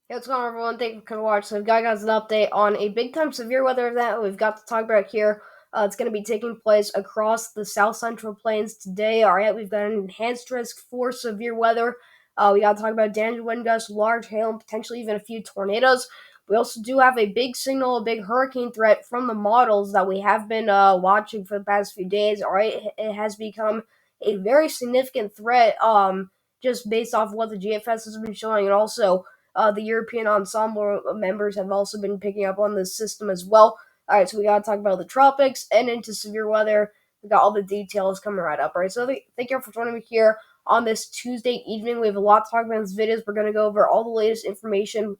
Hey, what's going on, everyone? Thank you for watching. So, we've got guys an update on a big time severe weather event we've got to talk about here. It's going to be taking place across the South Central Plains today. All right, we've got an enhanced risk for severe weather. We got to talk about damage wind gusts, large hail, and potentially even a few tornadoes. We also do have a big signal, a big hurricane threat from the models that we have been watching for the past few days. All right, it has become a very significant threat. Just based off what the GFS has been showing, and also the European Ensemble members have also been picking up on this system as well. All right, so we got to talk about the tropics and into severe weather. We got all the details coming right up. All right, so thank you all for joining me here on this Tuesday evening. We have a lot to talk about in this video. We're going to go over all the latest information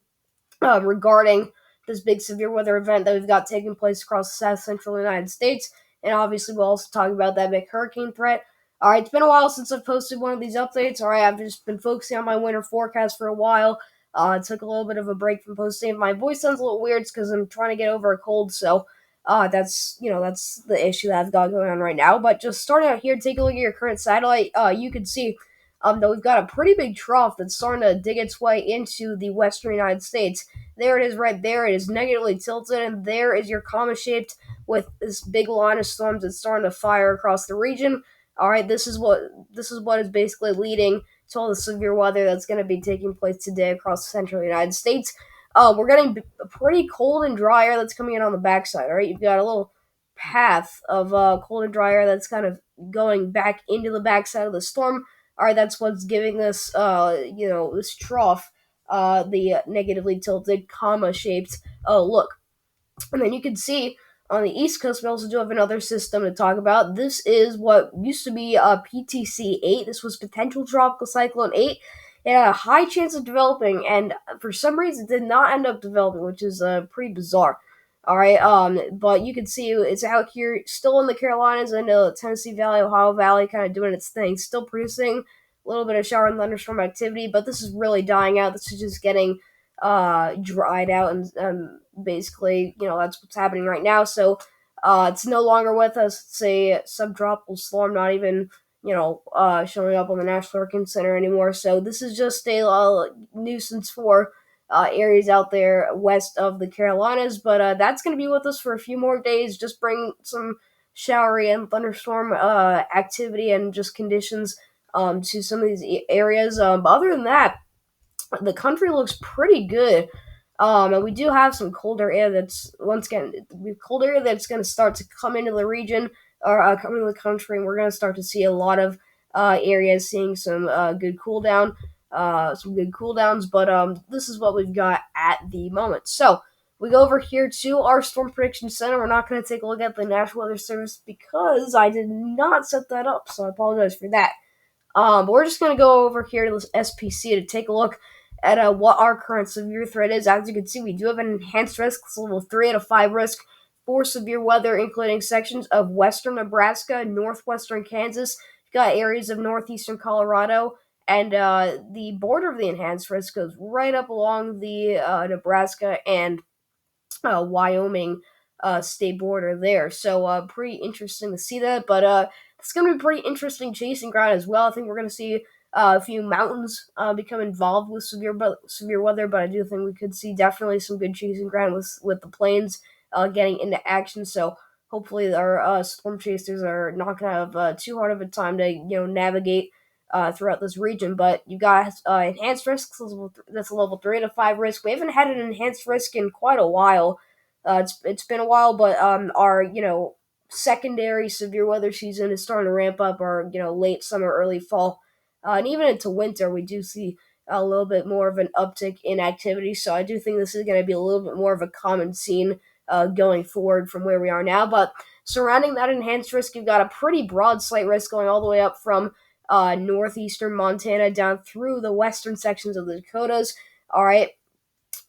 regarding this big severe weather event that we've got taking place across the South Central United States. And obviously, we'll also talk about that big hurricane threat. All right, it's been a while since I've posted one of these updates. All right, I've just been focusing on my winter forecast for a while. I took a little bit of a break from posting. If my voice sounds a little weird, it's because I'm trying to get over a cold. So that's the issue that I've got going on right now. But just starting out here, take a look at your current satellite. You can see that we've got a pretty big trough that's starting to dig its way into the western United States. There it is right there. It is negatively tilted, and there is your comma shaped with this big line of storms that's starting to fire across the region. All right, this is what is basically leading to all the severe weather that's going to be taking place today across the central United States. We're getting a pretty cold and dry air that's coming in on the backside. All right, you've got a little path of cold and dry air that's kind of going back into the backside of the storm. All right, that's what's giving this this trough the negatively tilted comma shaped look. And then you can see on the East Coast, we also do have another system to talk about. This is what used to be PTC 8. This was Potential Tropical Cyclone 8. It had a high chance of developing, and for some reason, it did not end up developing, which is pretty bizarre. All right, but you can see it's out here, still in the Carolinas and Tennessee Valley, Ohio Valley, kind of doing its thing, still producing a little bit of shower and thunderstorm activity, but this is really dying out. This is just getting dried out, and basically, that's what's happening right now. So it's no longer with us. It's a subtropical storm, not even showing up on the National Hurricane Center anymore. So this is just a nuisance for areas out there west of the Carolinas. But that's going to be with us for a few more days. Just bring some showery and thunderstorm activity and just conditions to some of these areas. But other than that, the country looks pretty good. And we do have some colder air that's once again colder air that's going to start to come into the region or come into the country, and we're going to start to see a lot of areas seeing some good cool down, some good cool downs. But this is what we've got at the moment. So we go over here to our Storm Prediction Center. We're not going to take a look at the National Weather Service because I did not set that up, so I apologize for that. But we're just going to go over here to this SPC to take a look at what our current severe threat is. As you can see, we do have an enhanced risk, it's level 3 out of 5 risk for severe weather, including sections of western Nebraska, northwestern Kansas. You've got areas of northeastern Colorado, and the border of the enhanced risk goes right up along the Nebraska and Wyoming state border there. So pretty interesting to see that. But it's going to be pretty interesting chasing ground as well. I think we're going to see a few mountains become involved with severe weather, but I do think we could see definitely some good chasing ground with the plains getting into action. So hopefully our storm chasers are not going to have too hard of a time to navigate throughout this region. But you got enhanced risks. That's a level 3 to 5 risk. We haven't had an enhanced risk in quite a while. It's been a while, but our secondary severe weather season is starting to ramp up. Our late summer, early fall, and even into winter, we do see a little bit more of an uptick in activity. So I do think this is going to be a little bit more of a common scene going forward from where we are now. But surrounding that enhanced risk, you've got a pretty broad slight risk going all the way up from northeastern Montana down through the western sections of the Dakotas. All right.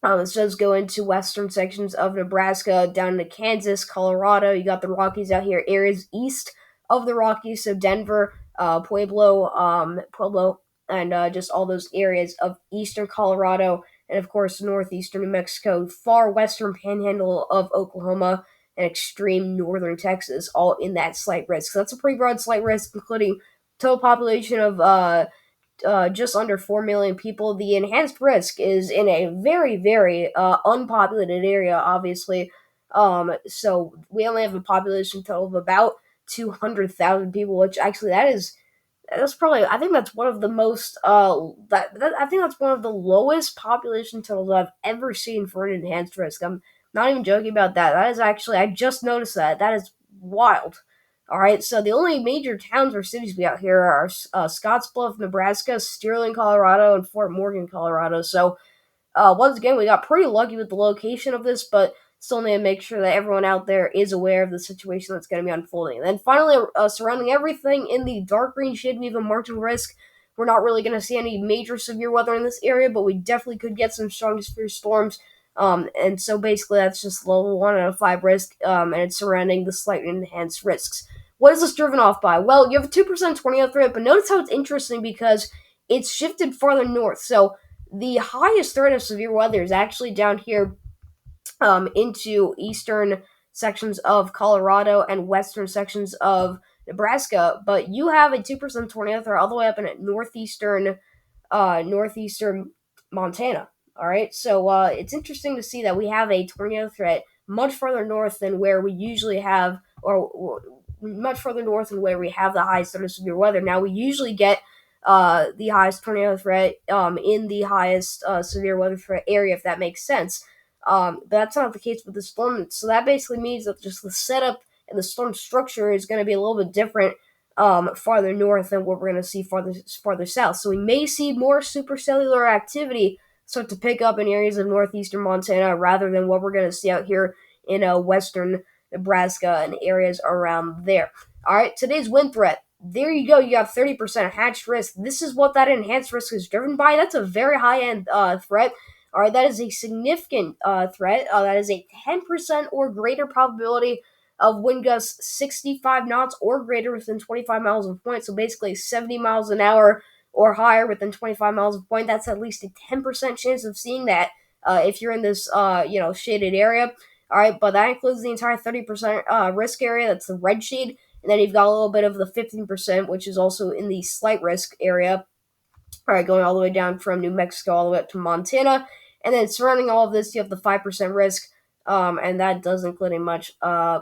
It does go into western sections of Nebraska, down to Kansas, Colorado. You got the Rockies out here, areas east of the Rockies, so Denver, Pueblo, and just all those areas of eastern Colorado, and of course northeastern New Mexico, far western panhandle of Oklahoma, and extreme northern Texas, all in that slight risk. So that's a pretty broad slight risk, including total population of just under 4 million people. The enhanced risk is in a very, very unpopulated area, obviously. So we only have a population total of about 200,000 people, which actually that's probably, I think that's one of the most I think that's one of the lowest population totals I've ever seen for an enhanced risk. I'm not even joking about that. That is actually, I just noticed that. That is wild. All right, so the only major towns or cities we got here are Scottsbluff, Nebraska, Sterling, Colorado, and Fort Morgan, Colorado. So once again, we got pretty lucky with the location of this, but still need to make sure that everyone out there is aware of the situation that's going to be unfolding. And then finally, surrounding everything in the dark green shade, we have a margin risk. We're not really going to see any major severe weather in this area, but we definitely could get some strong severe storms. And so basically, that's just level 1 out of 5 risk, and it's surrounding the slightly enhanced risks. What is this driven off by? Well, you have a 2% tornado threat, but notice how it's interesting because it's shifted farther north. So the highest threat of severe weather is actually down here into eastern sections of Colorado and western sections of Nebraska, but you have a 2% tornado threat all the way up in northeastern Montana. All right, so it's interesting to see that we have a tornado threat much further north than where we usually have, or much further north than where we have the highest threat of severe weather. Now we usually get the highest tornado threat in the highest severe weather threat area, if that makes sense. But that's not the case with the storm. So that basically means that just the setup and the storm structure is going to be a little bit different farther north than what we're going to see farther south. So we may see more supercellular activity start to pick up in areas of northeastern Montana rather than what we're going to see out here in western Nebraska and areas around there. All right, today's wind threat. There you go. You got 30% hatched risk. This is what that enhanced risk is driven by. That's a very high end threat. All right, that is a significant threat. That is a 10% or greater probability of wind gusts 65 knots or greater within 25 miles of point. So basically 70 miles an hour or higher within 25 miles of point. That's at least a 10% chance of seeing that if you're in this shaded area. All right, but that includes the entire 30% risk area. That's the red shade. And then you've got a little bit of the 15%, which is also in the slight risk area. All right, going all the way down from New Mexico all the way up to Montana. And then surrounding all of this, you have the 5% risk, and that does include a much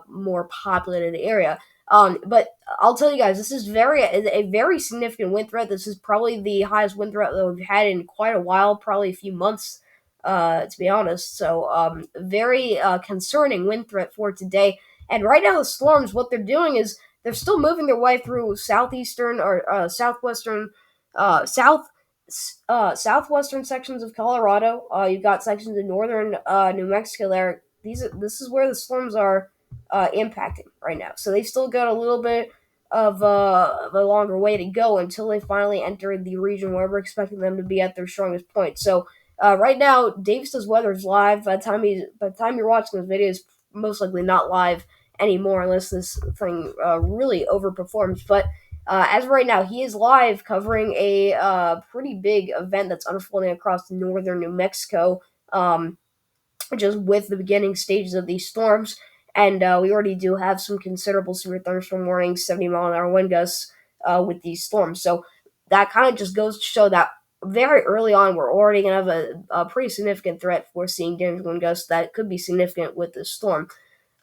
more populated area. But I'll tell you guys, this is a very significant wind threat. This is probably the highest wind threat that we've had in quite a while, probably a few months, to be honest. So very concerning wind threat for today. And right now, the storms, what they're doing is they're still moving their way through southeastern or southwestern, southwestern sections of Colorado. You've got sections in northern New Mexico there. This is where the storms are impacting right now. So they've still got a little bit of a longer way to go until they finally enter the region where we're expecting them to be at their strongest point. So right now, Dave says weather is live. By the time you're watching this video, it's most likely not live anymore unless this thing really overperforms. But as of right now, he is live covering a pretty big event that's unfolding across northern New Mexico, just with the beginning stages of these storms. And we already do have some considerable severe thunderstorm warnings, 70-mile-an-hour wind gusts with these storms. So that kind of just goes to show that very early on, we're already going to have a pretty significant threat for seeing damage wind gusts that could be significant with this storm.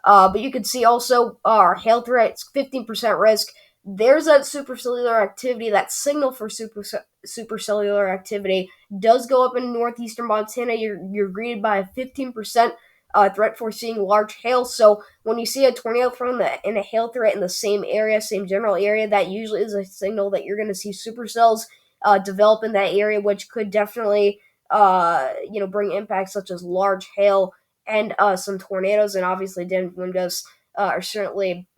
But you can see also our hail threat, 15% risk. There's that supercellular activity, that signal for supercellular activity does go up in northeastern Montana. You're greeted by a 15% threat for seeing large hail. So when you see a tornado threat and a hail threat in the same area, same general area, that usually is a signal that you're going to see supercells develop in that area, which could definitely bring impacts such as large hail and some tornadoes. And obviously damage wind gusts are certainly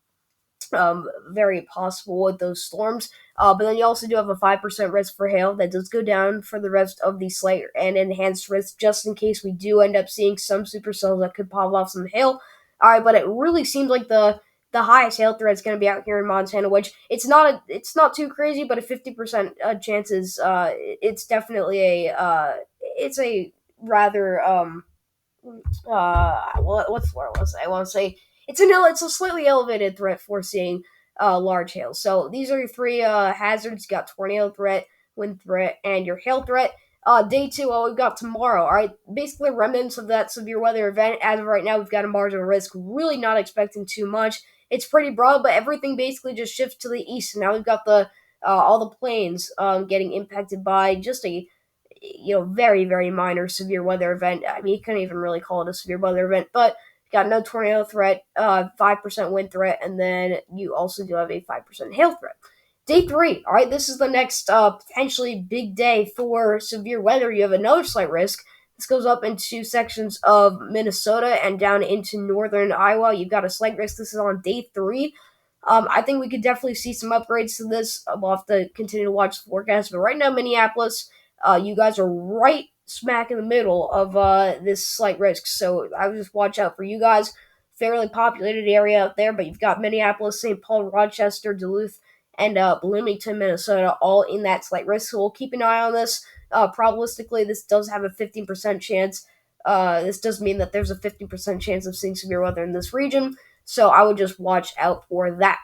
very possible with those storms. But then you also do have a 5% risk for hail that does go down for the rest of the slight and enhanced risk, just in case we do end up seeing some supercells that could pop off some hail. All right, but it really seems like the highest hail threat is going to be out here in Montana, which it's not too crazy, but a 50% chances. It's definitely it's a rather what's the word I want to say? I want to say it's a slightly elevated threat for seeing large hail. So these are your three hazards. You got tornado threat, wind threat, and your hail threat. Day two, well, we've got tomorrow. All right, basically remnants of that severe weather event. As of right now, we've got a margin of risk. Really not expecting too much. It's pretty broad, but everything basically just shifts to the east. And now we've got the all the plains getting impacted by just a very very minor severe weather event. I mean, you couldn't even really call it a severe weather event, but got no tornado threat, 5% wind threat, and then you also do have a 5% hail threat. Day three, all right, this is the next potentially big day for severe weather. You have another slight risk. This goes up into sections of Minnesota and down into northern Iowa. You've got a slight risk. This is on day three. I think we could definitely see some upgrades to this. We'll have to continue to watch the forecast. But right now, Minneapolis, you guys are right smack in the middle of this slight risk. So I would just watch out for you guys. Fairly populated area out there, but you've got Minneapolis, St. Paul, Rochester, Duluth, and Bloomington, Minnesota, all in that slight risk. So we'll keep an eye on this. Probabilistically, this does have a 15% chance. This does mean that there's a 15% chance of seeing severe weather in this region. So I would just watch out for that.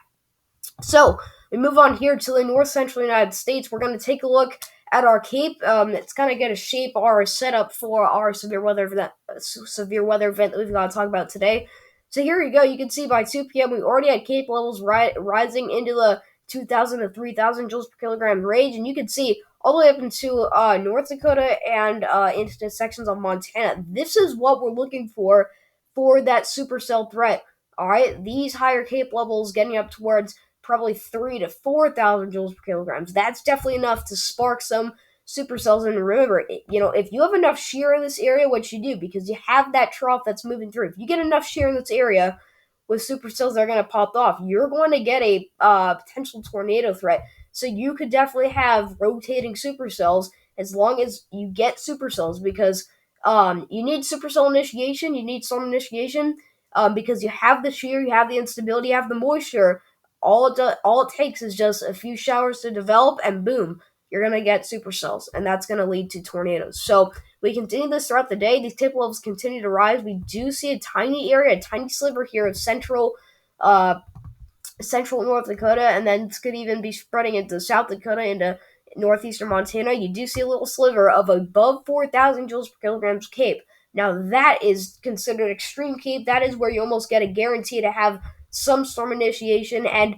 So we move on here to the north central United States. We're going to take a look at our Cape. It's kind of going to shape our setup for our severe weather event that we've got to talk about today. So here you go. You can see by 2 p.m. we already had Cape levels rising into the 2,000 to 3,000 joules per kilogram range, and you can see all the way up into North Dakota and into sections of Montana. This is what we're looking for that supercell threat. All right, these higher Cape levels getting up towards probably 3 to 4,000 joules per kilograms. That's definitely enough to spark some supercells. And remember, if you have enough shear in this area, what you do, because you have that trough that's moving through, if you get enough shear in this area with supercells that are going to pop off, you're going to get a potential tornado threat. So you could definitely have rotating supercells as long as you get supercells, because you need supercell initiation, you need storm initiation, because you have the shear, you have the instability, you have the moisture. All it takes is just a few showers to develop, and boom, you're gonna get supercells, and that's gonna lead to tornadoes. So we continue this throughout the day. These tip levels continue to rise. We do see a tiny area, a tiny sliver here of central North Dakota, and then this could even be spreading into South Dakota, into northeastern Montana. You do see a little sliver of above 4,000 joules per kilograms Cape. Now that is considered extreme Cape. That is where you almost get a guarantee to have some storm initiation, and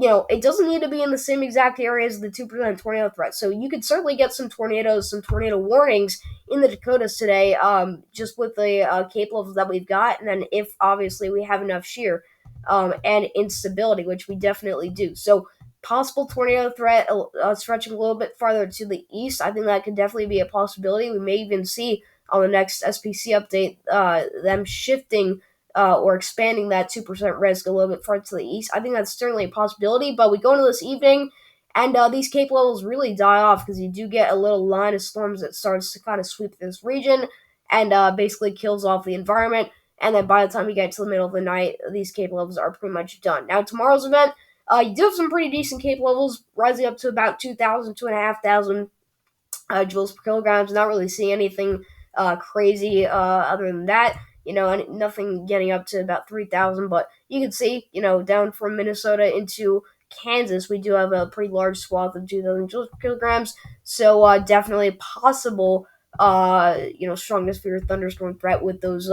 it doesn't need to be in the same exact area as the 2% tornado threat. So you could certainly get some tornadoes, some tornado warnings in the Dakotas today, just with the Cape levels that we've got, and then if obviously we have enough shear and instability, which we definitely do. So possible tornado threat stretching a little bit farther to the east. I think that could definitely be a possibility. We may even see on the next SPC update them shifting or expanding that 2% risk a little bit farther to the east. I think that's certainly a possibility, but we go into this evening, and these Cape levels really die off because you do get a little line of storms that starts to kind of sweep this region and basically kills off the environment. And then by the time you get to the middle of the night, these Cape levels are pretty much done. Now, tomorrow's event, you do have some pretty decent Cape levels, rising up to about 2,000, 2,500 joules per kilograms. Not really seeing anything crazy other than that. And nothing getting up to about 3,000, but you can see, down from Minnesota into Kansas, we do have a pretty large swath of 2,000 joules per kilograms. So definitely possible, strong severe thunderstorm threat with those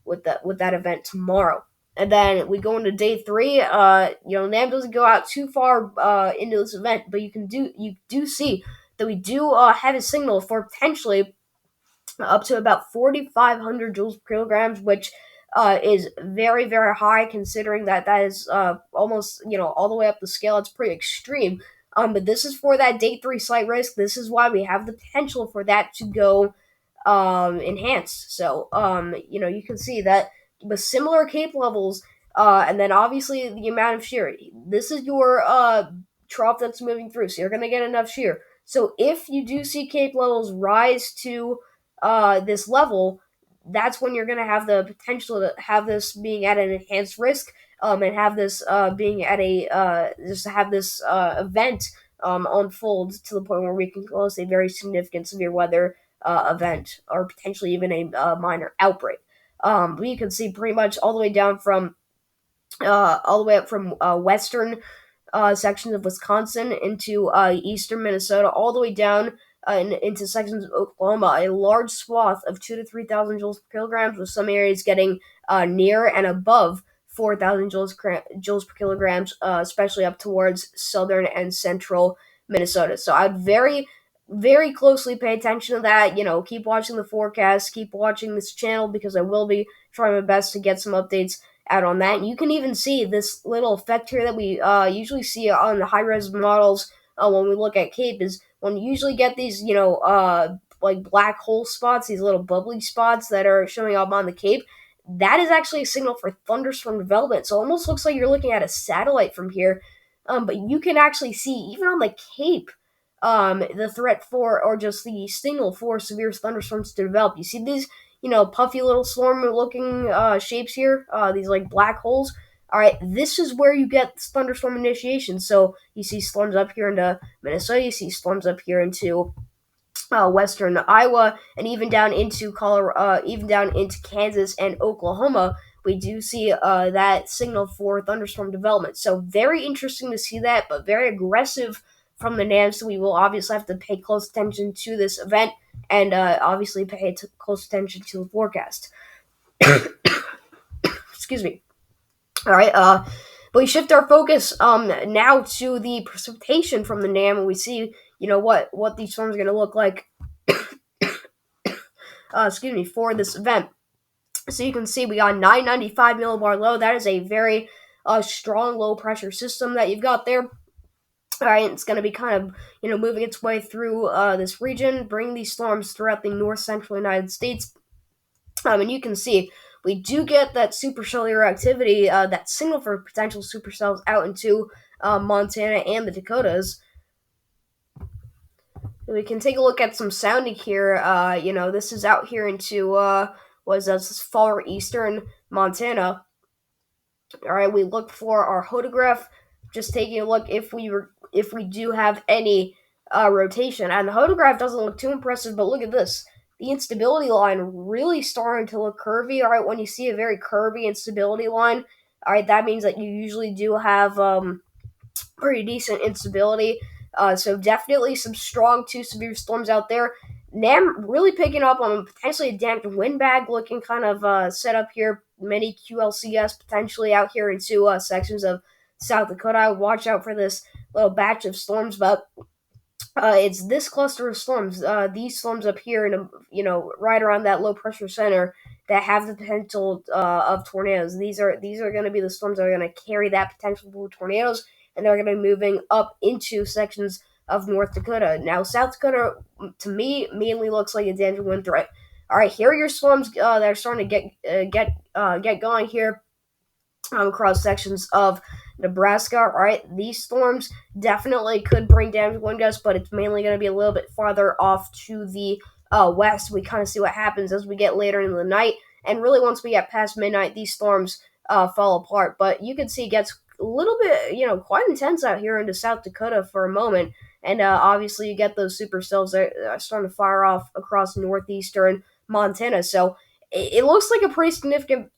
with that event tomorrow. And then we go into day three. NAM doesn't go out too far into this event, but you do see that we do have a signal for potentially up to about 4,500 joules per kilograms, which is very, very high considering that is almost, all the way up the scale. It's pretty extreme. But this is for that day three slight risk. This is why we have the potential for that to go enhanced. So, you can see that with similar Cape levels, and then obviously the amount of shear. This is your trough that's moving through, so you're going to get enough shear. So if you do see Cape levels rise to this level, that's when you're going to have the potential to have this being at an enhanced risk, and have this being at a just have this event unfold to the point where we can close a very significant severe weather event, or potentially even a minor outbreak. But you can see pretty much all the way down from all the way up from western sections of Wisconsin into eastern Minnesota, all the way down into sections of Oklahoma. A large swath of 2 to 3,000 joules per kilograms, with some areas getting near and above 4,000 joules per kilograms, especially up towards southern and central Minnesota. So I'd very closely pay attention to that. Keep watching the forecast, keep watching this channel, because I will be trying my best to get some updates out on that. And you can even see this little effect here that we usually see on the high-res models when we look at CAPE, is when you usually get these, like black hole spots, these little bubbly spots that are showing up on the CAPE. That is actually a signal for thunderstorm development. So it almost looks like you're looking at a satellite from here. But you can actually see, even on the Cape, the threat for, or just the signal for, severe thunderstorms to develop. You see these, puffy little storm-looking shapes here, these like black holes. All right, this is where you get thunderstorm initiation. So you see storms up here into Minnesota, you see storms up here into western Iowa, and even down into Colorado, even down into Kansas and Oklahoma. We do see that signal for thunderstorm development. So very interesting to see that, but very aggressive from the NAM. So we will obviously have to pay close attention to this event, and obviously pay close attention to the forecast. Excuse me. All right. But we shift our focus now to the precipitation from the NAM, and we see what these storms are going to look like. For this event. So you can see we got 995 millibar low. That is a very strong low pressure system that you've got there. All right, it's going to be kind of moving its way through this region, bringing these storms throughout the north central United States. And you can see we do get that supercellular activity, that signal for potential supercells out into Montana and the Dakotas. We can take a look at some sounding here. This is out here into far eastern Montana. All right, we look for our hodograph. Just taking a look if we do have any rotation, and the hodograph doesn't look too impressive. But look at this. The instability line really starting to look curvy. All right, when you see a very curvy instability line, all right, that means that you usually do have pretty decent instability. So definitely some strong to severe storms out there. NAM really picking up on potentially a damped windbag looking kind of set up here. Many QLCS potentially out here into sections of South Dakota. Watch out for this little batch of storms, but it's this cluster of storms. These storms up here, right around that low pressure center, that have the potential of tornadoes. These are going to be the storms that are going to carry that potential for tornadoes, and they're going to be moving up into sections of North Dakota. Now, South Dakota, to me, mainly looks like a danger wind threat. All right, here are your storms that are starting to get going here across sections of Nebraska. All right, these storms definitely could bring damage wind gusts, but it's mainly going to be a little bit farther off to the west. We kind of see what happens as we get later in the night, and really once we get past midnight, these storms fall apart. But you can see it gets a little bit, quite intense out here into South Dakota for a moment, and obviously you get those supercells that are starting to fire off across northeastern Montana. So it looks like a pretty significant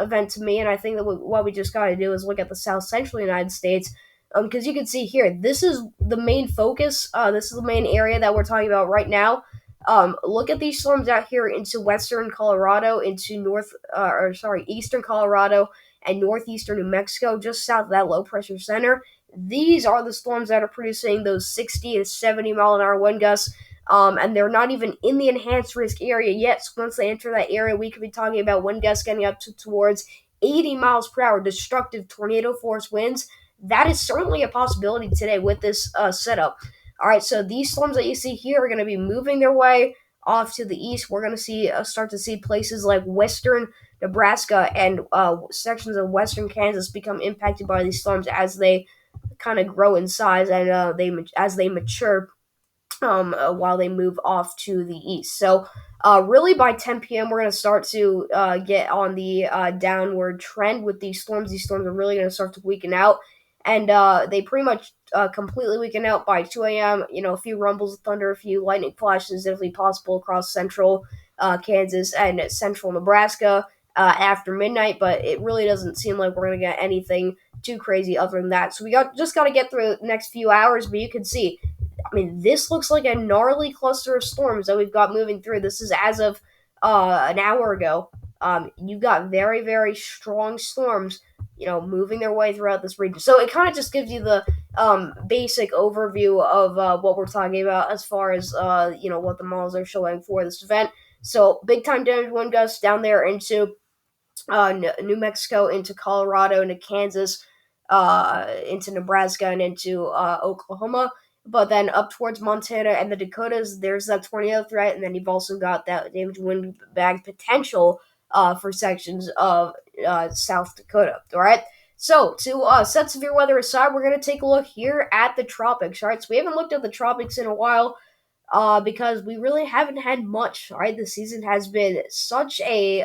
event to me, and I think that what we just got to do is look at the south central United States, because you can see here, this is the main focus. This is the main area that we're talking about right now. Look at these storms out here into western Colorado, into eastern Colorado and northeastern New Mexico, just south of that low pressure center. These are the storms that are producing those 60 to 70 mile an hour wind gusts. And they're not even in the enhanced risk area yet. So once they enter that area, we could be talking about wind gusts getting up towards 80 miles per hour, destructive tornado force winds. That is certainly a possibility today with this setup. All right, so these storms that you see here are going to be moving their way off to the east. We're going to start to see places like western Nebraska and sections of western Kansas become impacted by these storms as they kind of grow in size and as they mature. While they move off to the east. So really by 10 p.m. we're going to start to get on the downward trend with these storms. These storms are really going to start to weaken out, and they pretty much completely weaken out by 2 a.m. A few rumbles of thunder, a few lightning flashes if possible across central Kansas and central Nebraska after midnight, but it really doesn't seem like we're going to get anything too crazy other than that. So we just got to get through the next few hours, but you can see, I mean, this looks like a gnarly cluster of storms that we've got moving through. This is as of an hour ago. You've got very, very strong storms, moving their way throughout this region. So it kind of just gives you the basic overview of what we're talking about as far as what the models are showing for this event. So big time damage wind gusts down there into New Mexico, into Colorado, into Kansas, into Nebraska, and into Oklahoma. But then up towards Montana and the Dakotas, there's that tornado threat, and then you've also got that damage windbag potential for sections of South Dakota. All right. So to set severe weather aside, we're gonna take a look here at the tropics. All right. So we haven't looked at the tropics in a while because we really haven't had much. Right, the season has been such a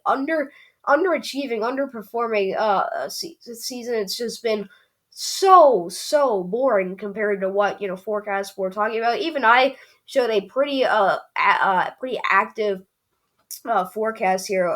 underachieving, underperforming season. It's just been so boring compared to what forecasts we're talking about. Even I showed a pretty active forecast here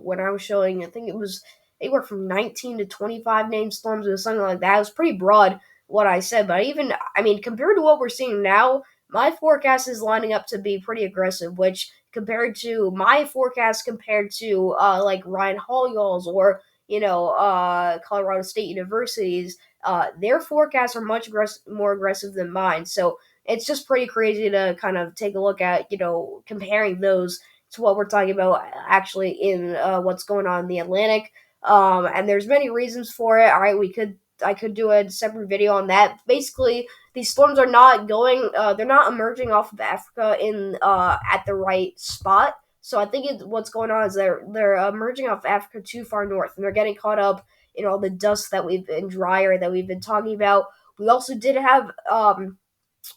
when I was showing. I think it was anywhere from 19 to 25 named storms or something like that. It was pretty broad what I said, but even, I mean, compared to what we're seeing now, my forecast is lining up to be pretty aggressive, which compared to my forecast compared to like Ryan Hollyoll's or Colorado State University's, their forecasts are much more aggressive than mine. So it's just pretty crazy to kind of take a look at comparing those to what we're talking about actually in what's going on in the Atlantic. And there's many reasons for it. All right, I could do a separate video on that. Basically, these storms are not they're not emerging off of Africa in at the right spot. So I think what's going on is they're emerging off Africa too far north, and they're getting caught up in all the dust that we've been drier that we've been talking about. We also did have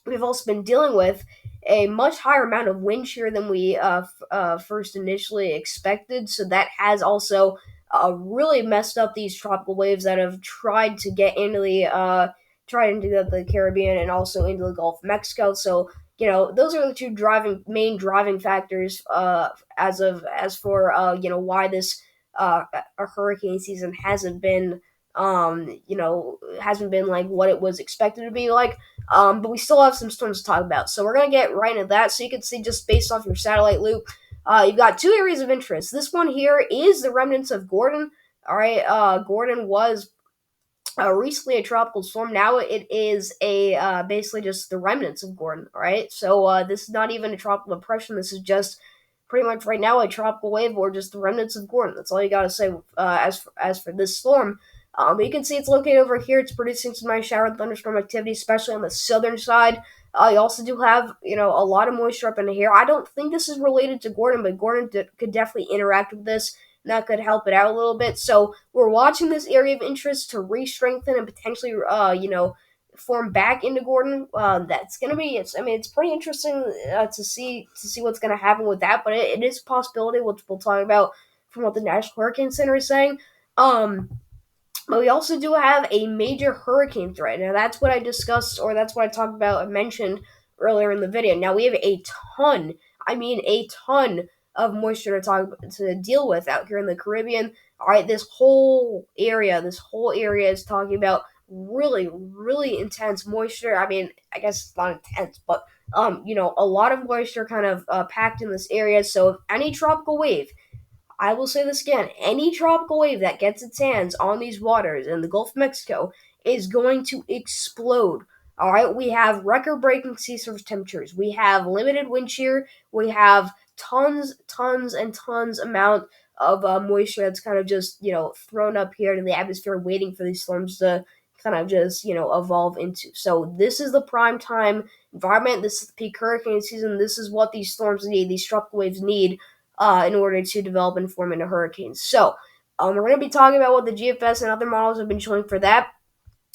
we've also been dealing with a much higher amount of wind shear than we first initially expected. So that has also really messed up these tropical waves that have tried to get into the Caribbean and also into the Gulf of Mexico. So those are the two main driving factors as for why this a hurricane season hasn't been like what it was expected to be like. But we still have some storms to talk about. So we're going to get right into that. So you can see just based off your satellite loop, you've got two areas of interest. This one here is the remnants of Gordon. All right. Gordon was recently a tropical storm. Now it is basically just the remnants of Gordon. All right. So this is not even a tropical depression. This is just pretty much right now a tropical wave or just the remnants of Gordon. That's all you got to say as for this storm. But you can see it's located over here. It's producing some nice shower and thunderstorm activity, especially on the southern side. You also do have, a lot of moisture up in here. I don't think this is related to Gordon, but Gordon could definitely interact with this, and that could help it out a little bit. So we're watching this area of interest to re-strengthen and potentially, form back into Gordon. That's gonna be. It's pretty interesting to see what's gonna happen with that. But it is a possibility, which we'll talk about from what the National Hurricane Center is saying. But we also do have a major hurricane threat. Now, that's what I discussed, or that's what I talked about and mentioned earlier in the video. Now, we have a ton of moisture to deal with out here in the Caribbean. All right, this whole area is talking about really, really intense moisture. I mean, I guess it's not intense, but a lot of moisture kind of packed in this area. So if any tropical wave, I will say this again, any tropical wave that gets its hands on these waters in the Gulf of Mexico is going to explode. All right, we have record-breaking sea surface temperatures. We have limited wind shear. We have tons and tons amount of moisture that's kind of just, thrown up here in the atmosphere waiting for these storms to kind of just, evolve into. So this is the prime time environment. This is the peak hurricane season. This is what these storms need, these tropical waves need in order to develop and form into hurricanes. So we're going to be talking about what the GFS and other models have been showing for that.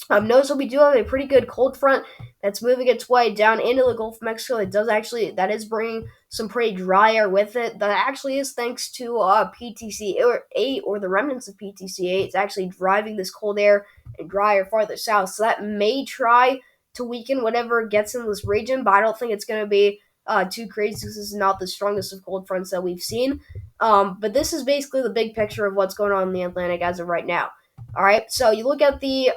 Notice that we do have a pretty good cold front that's moving its way down into the Gulf of Mexico. That is bringing some pretty dry air with it. That actually is thanks to PTC-8 or the remnants of PTC-8. It's actually driving this cold air and dry air farther south. So that may try to weaken whatever gets in this region, but I don't think it's going to be too crazy. This is not the strongest of cold fronts that we've seen. But this is basically the big picture of what's going on in the Atlantic as of right now. All right, so you look at the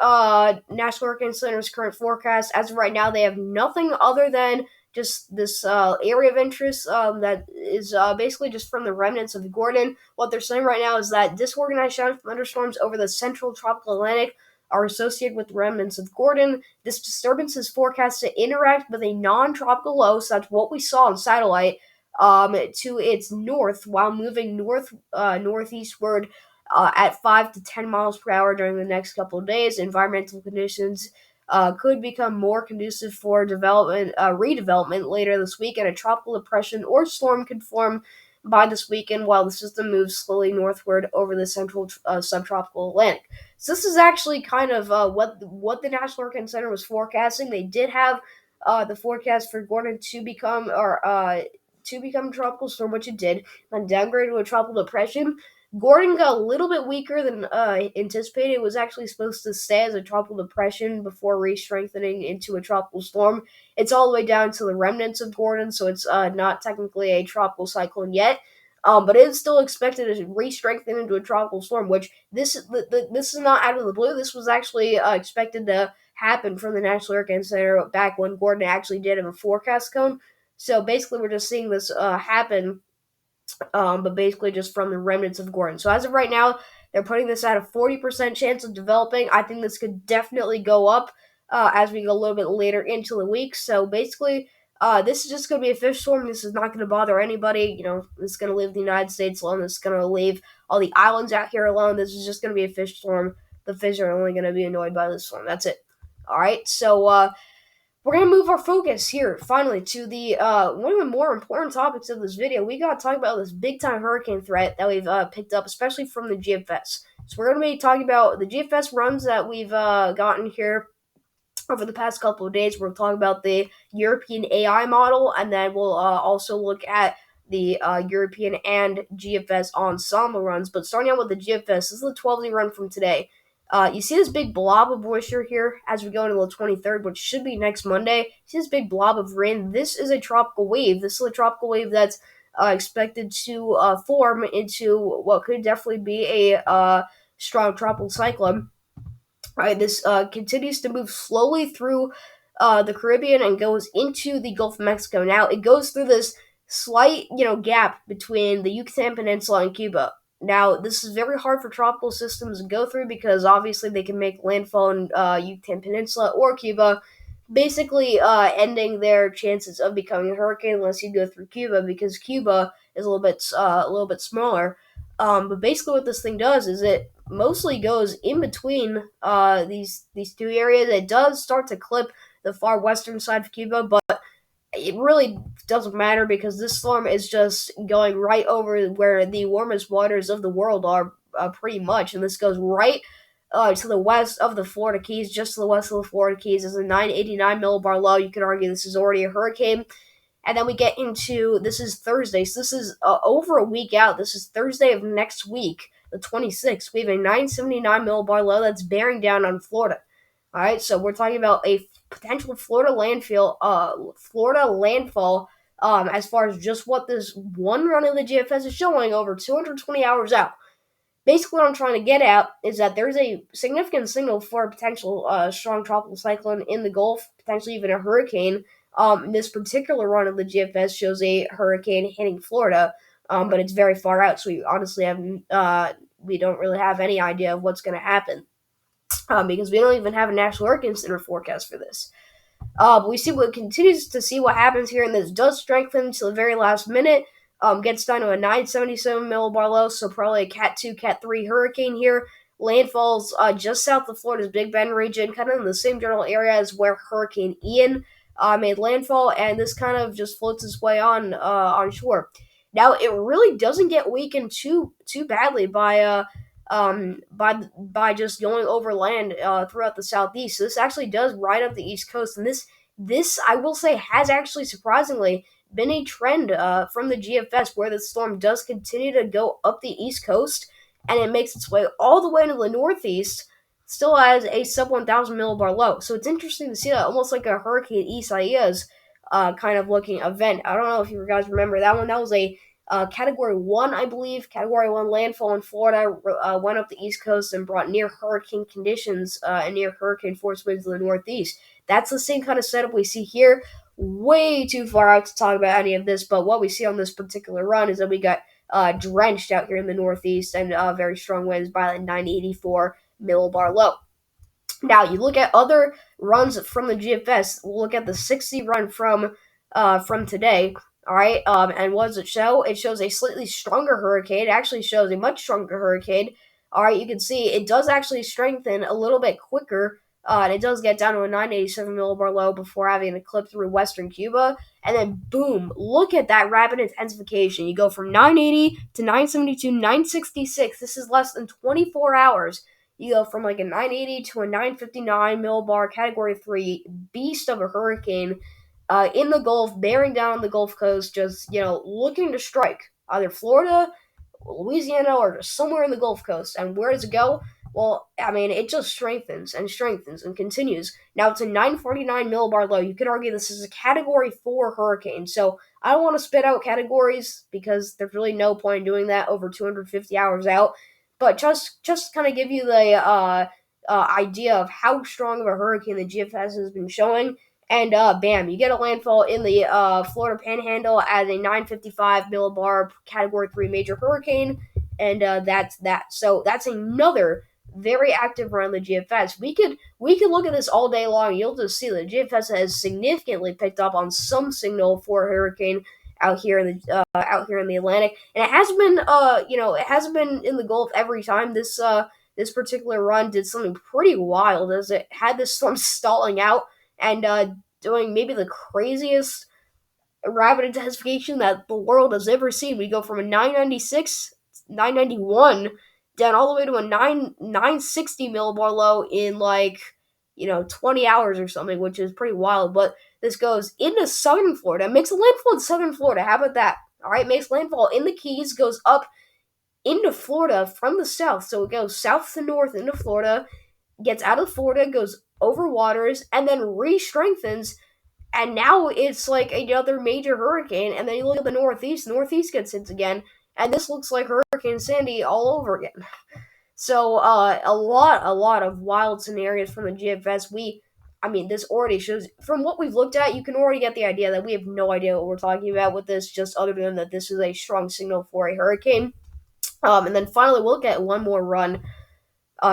National Hurricane Center's current forecast. As of right now, they have nothing other than just this area of interest that is basically just from the remnants of Gordon. What they're saying right now is that disorganized shower thunderstorms over the central tropical Atlantic are associated with the remnants of Gordon. This disturbance is forecast to interact with a non-tropical low, so that's what we saw on satellite, to its north while moving northeastward at 5 to 10 miles per hour during the next couple of days. Environmental conditions could become more conducive for redevelopment later this week, and a tropical depression or storm could form by this weekend while the system moves slowly northward over the central subtropical Atlantic. So this is actually kind of what the National Hurricane Center was forecasting. They did have the forecast for Gordon to become a tropical storm, which it did, then downgraded to a tropical depression. Gordon got a little bit weaker than anticipated. It was actually supposed to stay as a tropical depression before re-strengthening into a tropical storm. It's all the way down to the remnants of Gordon, so it's not technically a tropical cyclone yet. But it is still expected to re-strengthen into a tropical storm, which this is not out of the blue. This was actually expected to happen from the National Hurricane Center back when Gordon actually did have a forecast cone. So basically, we're just seeing this happen, but basically just from the remnants of Gordon. So as of right now, they're putting this at a 40% chance of developing. I think this could definitely go up as we go a little bit later into the week. So basically, this is just going to be a fish storm. This is not going to bother anybody. This is going to leave the United States alone. This is going to leave all the islands out here alone. This is just going to be a fish storm. The fish are only going to be annoyed by this storm. That's it. All right, so we're going to move our focus here, finally, to the one of the more important topics of this video. We got to talk about this big-time hurricane threat that we've picked up, especially from the GFS. So we're going to be talking about the GFS runs that we've gotten here over the past couple of days. We'll talk about the European AI model, and then we'll also look at the European and GFS ensemble runs. But starting out with the GFS, this is the 12-day run from today. You see this big blob of moisture here as we go into the 23rd, which should be next Monday. You see this big blob of rain. This is a tropical wave. This is a tropical wave that's expected to form into what could definitely be a strong tropical cyclone. Right, this continues to move slowly through the Caribbean and goes into the Gulf of Mexico. Now, it goes through this slight, gap between the Yucatan Peninsula and Cuba. Now, this is very hard for tropical systems to go through because obviously they can make landfall in Yucatan Peninsula or Cuba, basically ending their chances of becoming a hurricane unless you go through Cuba, because Cuba is a little bit smaller. But basically, what this thing does is it mostly goes in between these two areas. It does start to clip the far western side of Cuba, but it really doesn't matter because this storm is just going right over where the warmest waters of the world are, pretty much. And this goes right to the west of the Florida Keys. Just to the west of the Florida Keys is a 989 millibar low. You could argue this is already a hurricane. And then we get into, this is Thursday, so this is over a week out. This is Thursday of next week, the 26th. We have a 979 millibar low that's bearing down on Florida. All right, so we're talking about a potential Florida landfall. As far as just what this one run of the GFS is showing over 220 hours out. Basically, what I'm trying to get at is that there's a significant signal for a potential strong tropical cyclone in the Gulf, potentially even a hurricane. This particular run of the GFS shows a hurricane hitting Florida, but it's very far out, so we honestly we don't really have any idea of what's going to happen. Because we don't even have a National Hurricane Center forecast for this. But we continues to see what happens here, and this does strengthen to the very last minute. Gets down to a 977 millibar low, so probably a Cat 2, Cat 3 hurricane here. Landfalls just south of Florida's Big Bend region, kind of in the same general area as where Hurricane Ian made landfall, and this kind of just floats its way on shore. Now, it really doesn't get weakened too badly by just going over land throughout the southeast. So this actually does ride up the east coast, and this I will say has actually surprisingly been a trend from the GFS, where the storm does continue to go up the east coast, and it makes its way all the way to the northeast, still has a sub 1,000 millibar low. So it's interesting to see that, almost like a Hurricane Isaias kind of looking event. I don't know if you guys remember that one. That was a Category 1, I believe. Category 1 landfall in Florida went up the East Coast and brought near hurricane conditions and near hurricane force winds to the Northeast. That's the same kind of setup we see here. Way too far out to talk about any of this, but what we see on this particular run is that we got drenched out here in the Northeast and very strong winds by like 984 millibar low. Now, you look at other runs from the GFS. Look at the 60 run from today. All right, and what does it show? It shows a slightly stronger hurricane. It actually shows a much stronger hurricane. All right, you can see it does actually strengthen a little bit quicker, and it does get down to a 987 millibar low before having to clip through western Cuba. And then, boom, look at that rapid intensification. You go from 980 to 972, 966. This is less than 24 hours. You go from like a 980 to a 959 millibar Category 3 beast of a hurricane in the Gulf, bearing down on the Gulf Coast, just, looking to strike either Florida, Louisiana, or just somewhere in the Gulf Coast. And where does it go? Well, I mean, it just strengthens and strengthens and continues. Now it's a 949 millibar low. You could argue this is a Category 4 hurricane. So I don't want to spit out categories because there's really no point in doing that over 250 hours out. But just kind of give you the idea of how strong of a hurricane the GFS has been showing. And bam, you get a landfall in the Florida Panhandle as a 955 millibar Category 3 major hurricane. And that's that. So that's another very active around the GFS. We could look at this all day long. You'll just see that the GFS has significantly picked up on some signal for a hurricane out here in the Atlantic, and it hasn't been it hasn't been in the Gulf every time. This particular run did something pretty wild, as it had this storm stalling out and doing maybe the craziest rapid intensification that the world has ever seen. We go from a 996, 991 down all the way to a 960 millibar low in 20 hours or something, which is pretty wild. But this goes into southern Florida. It makes a landfall in southern Florida. How about that? All right, makes landfall in the Keys, goes up into Florida from the south. So it goes south to north into Florida, gets out of Florida, goes over waters, and then re-strengthens. And now it's like another major hurricane. And then you look at the Northeast. Northeast gets hit again. And this looks like Hurricane Sandy all over again. So a lot of wild scenarios from the GFS. This already shows, from what we've looked at, you can already get the idea that we have no idea what we're talking about with this, just other than that this is a strong signal for a hurricane. And then finally, we'll get one more run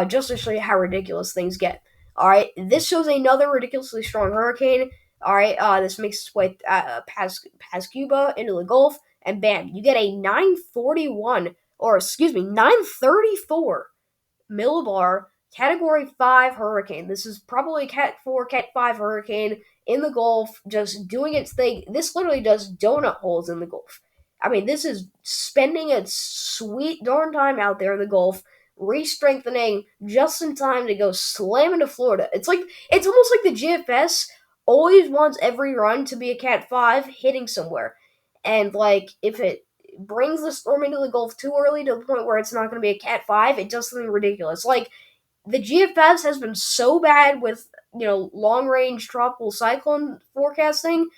just to show you how ridiculous things get. All right, this shows another ridiculously strong hurricane. All right, this makes its way past Cuba into the Gulf, and bam, you get a 934 millibar Category 5 hurricane. This is probably a Cat 4, Cat 5 hurricane in the Gulf, just doing its thing. This literally does donut holes in the Gulf. I mean, this is spending its sweet darn time out there in the Gulf, re-strengthening just in time to go slam into Florida. It's almost like the GFS always wants every run to be a Cat 5 hitting somewhere. And, if it brings the storm into the Gulf too early to the point where it's not going to be a Cat 5, it does something ridiculous. The GFS has been so bad with, long-range tropical cyclone forecasting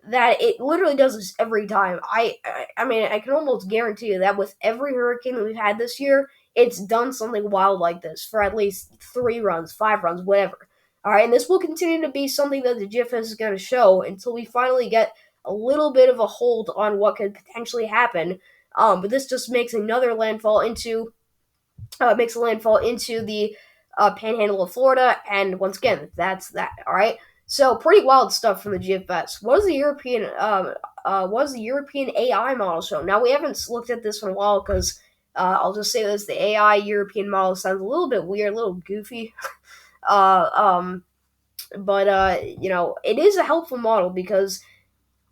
that it literally does this every time. I can almost guarantee you that with every hurricane that we've had this year, it's done something wild like this for at least 3 runs, 5 runs, whatever. All right, and this will continue to be something that the GFS is going to show until we finally get a little bit of a hold on what could potentially happen. But this just makes another landfall into the Panhandle of Florida, and once again, that's that. All right. So pretty wild stuff from the GFS. What does the European AI model show? Now, we haven't looked at this in a while because I'll just say this: the AI European model sounds a little bit weird, a little goofy. But it is a helpful model because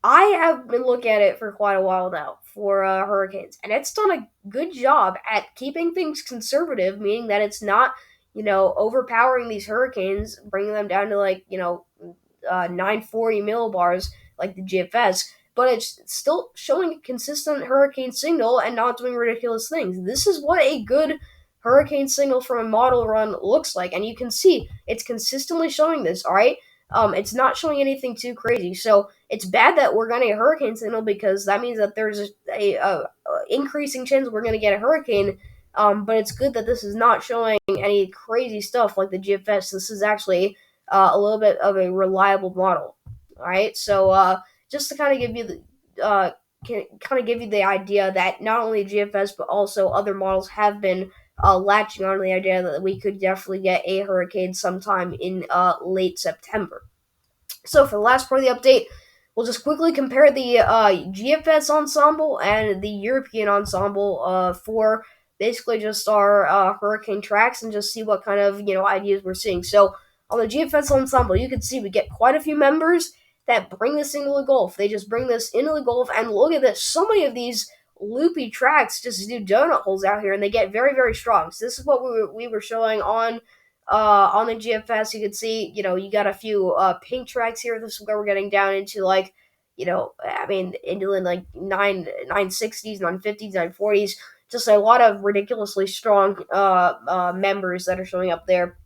I have been looking at it for quite a while now for hurricanes, and it's done a good job at keeping things conservative, meaning that it's not, overpowering these hurricanes, bringing them down to 940 millibars like the GFS, but it's still showing a consistent hurricane signal and not doing ridiculous things. This is what a good hurricane signal from a model run looks like, and you can see it's consistently showing this, all right? it's not showing anything too crazy. So it's bad that we're going to get hurricane signal, because that means that there's a increasing chance we're going to get a hurricane. But it's good that this is not showing any crazy stuff like the GFS. This is actually a little bit of a reliable model. All right, so just to kind of give you the kind of give you the idea that not only GFS but also other models have been latching on to the idea that we could definitely get a hurricane sometime in late September. So for the last part of the update, we'll just quickly compare the GFS Ensemble and the European Ensemble for basically just our hurricane tracks, and just see what kind of ideas we're seeing. So on the GFS Ensemble, you can see we get quite a few members that bring this into the Gulf. They just bring this into the Gulf, and look at this. So many of these loopy tracks just do donut holes out here, and they get very, very strong. So this is what we were showing on the GFS. You can see, you got a few pink tracks here. This is where we're getting down into like, into like 960s, 950s, 940s. Just a lot of ridiculously strong members that are showing up there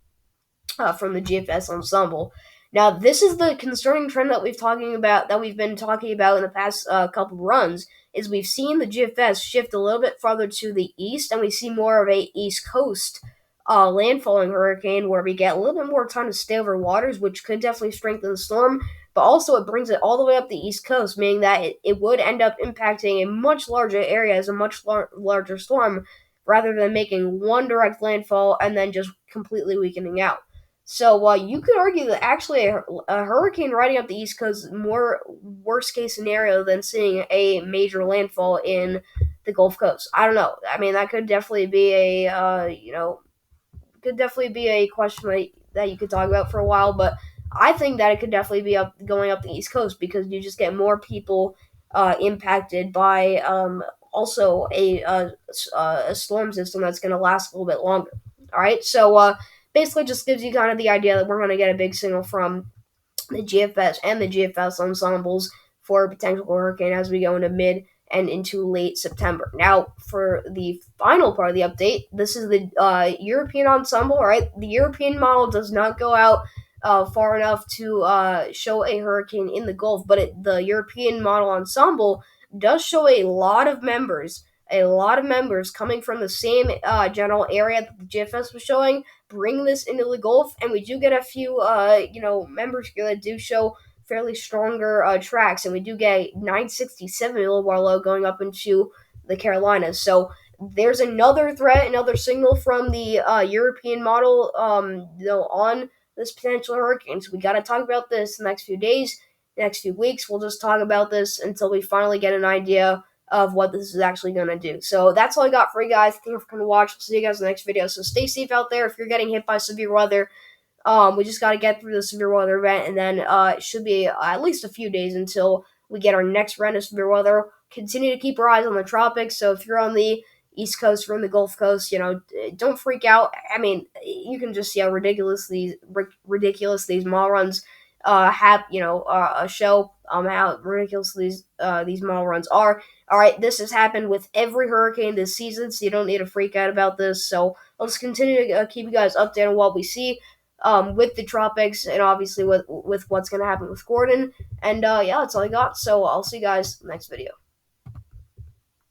from the GFS Ensemble. Now, this is the concerning trend that we've been talking about in the past couple runs. Is we've seen the GFS shift a little bit farther to the east, and we see more of a East Coast landfalling hurricane, where we get a little bit more time to stay over waters, which could definitely strengthen the storm. But also, it brings it all the way up the East Coast, meaning that it would end up impacting a much larger area as a much larger storm, rather than making one direct landfall and then just completely weakening out. So you could argue that actually a hurricane riding up the East Coast is more worst case scenario than seeing a major landfall in the Gulf Coast. I don't know. I mean, that could definitely be a question that you could talk about for a while, but I think that it could definitely be going up the East Coast, because you just get more people impacted by also a storm system that's going to last a little bit longer. All right, so basically just gives you kind of the idea that we're going to get a big signal from the GFS and the GFS ensembles for a potential hurricane as we go into mid and into late September. Now, for the final part of the update, this is the European ensemble. Right, the European model does not go out far enough to show a hurricane in the Gulf, but the European model ensemble does show a lot of members. A lot of members coming from the same general area that the GFS was showing, bring this into the Gulf, and we do get a few, members here that do show fairly stronger tracks, and we do get 967 millibar low going up into the Carolinas. So there's another threat, another signal from the European model, on this potential hurricane. So we got to talk about this the next few days, the next few weeks. We'll just talk about this until we finally get an idea of what this is actually going to do. So that's all I got for you guys. Thank you for coming to watch. I'll see you guys in the next video. So stay safe out there. If you're getting hit by severe weather, we just got to get through the severe weather event, and then it should be at least a few days until we get our next round of severe weather. Continue to keep your eyes on the tropics. So if you're on the East Coast or in the Gulf Coast, don't freak out. I mean, you can just see how ridiculous these model runs have, show how ridiculous these model runs are. All right, this has happened with every hurricane this season, so you don't need to freak out about this. So I'll just continue to keep you guys updated on what we see with the tropics, and obviously with what's going to happen with Gordon. And yeah, that's all I got. So I'll see you guys next video.